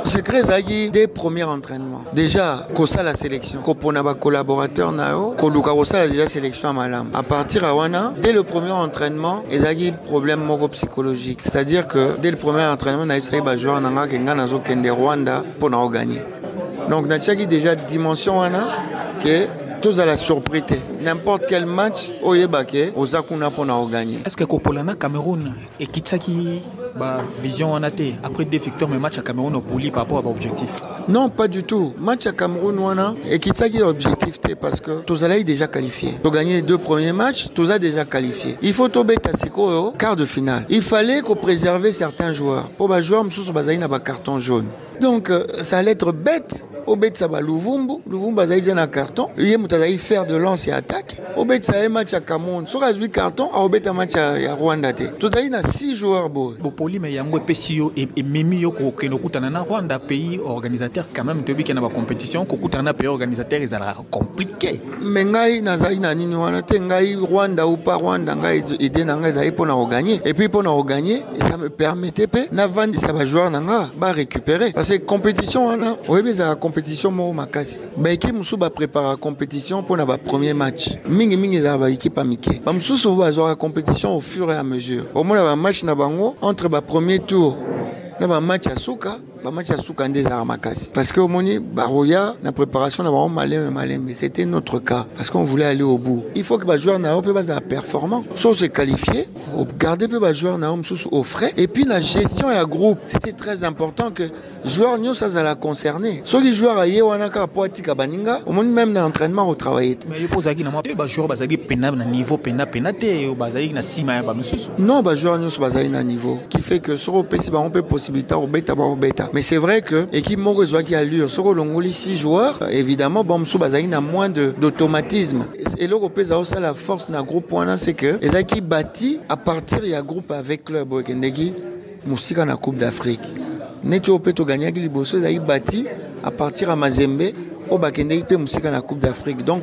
Secret Zagi, des premiers entraînements. Déjà, kosa la sélection. Kopona ba collaborateur nao, koluka kosa déjà sélection à Malam. À partir à Wana, dès le premier entraînement, Zagi problème mogo psychologique. C'est-à-dire que dès le premier entraînement, na ibsa ba joueur nanga kenga nazo kende Rwanda pour na gagner. Donc na tchaki déjà dimension wana que tous à la surprise. N'importe quel match, oyebake, ozakuna pour na gagner. Est-ce que Kopolana Cameroun et Kitsaki bah, vision en AT après deux victoires mais match à Cameroun au poli par rapport à l'objectif? Non, pas du tout. Match à Cameroun wana et Kitsaki objectif parce que tous allez déjà qualifié. Pour gagner les deux premiers matchs, tous a déjà qualifié. Il faut tomber Tassiko au quart de finale. Il fallait qu'on préserve certains joueurs. Pour les joueurs, Moussou Bazaï n'a pas carton jaune. Donc ça allait être bête. Au bête ça va Louvumbu Bazaï déjà un carton. Il y faire de lance et attaque. Au bête ça a un match à Cameroun. Sur 8 cartons, au bête un match à Rwanda. Tout à l'heure, 6 joueurs beaux. Poli mais yango PCO et Mimi ko kenokutana na Rwanda pays organisateur quand même tobi kana ba compétition ko kutana pays organisateur ils a compliqué. Mais ngai nazai na nini wana te ngai Rwanda ou pas Rwanda ngai idée na ngai zai pour na gagner et puis pour na gagner ça me permettait pe na vendre ça va joueur nanga ba récupérer parce que compétition wana oyebi za compétition mo makasi ba équipe musu ba préparer compétition pour na ba premier match mingi za ba équipe amike ba musu ba jouer compétition au fur et à mesure au moins ba match na bango entre ba premier tour na ba match à Souka parce que au moni baroya la préparation d'abord malin mais c'était notre cas parce qu'on voulait aller au bout. Il faut que les joueurs na peut pas performant soit se qualifier garder peu les joueurs na au frais et puis la gestion et à groupe c'était très important que joueurs nous ça la concerner soit les joueurs aye wanaka poatika baninga au moni même dans l'entraînement au travail mais il pose aki na moi ba joueurs bazaki pena na niveau penate ou bazaki na sima ba mususu non ba joueurs nous bazaki na niveau qui fait que sur au PC on peut possibilité au beta. Mais c'est vrai que l'équipe Mogozoa qui a allure, sur le 6 joueurs, évidemment, Bomsou Bazaïn a moins d'automatisme. Et l'Européen a aussi la force d'un groupe, c'est que les équipes bâties à partir il y a groupe avec club Kendegi, Moussika na Coupe d'Afrique. Neto Peto Gagnac, les Bosso, ils ont bâti à partir à Mazembe, au Bakendegi, Moussika na Coupe d'Afrique. Donc,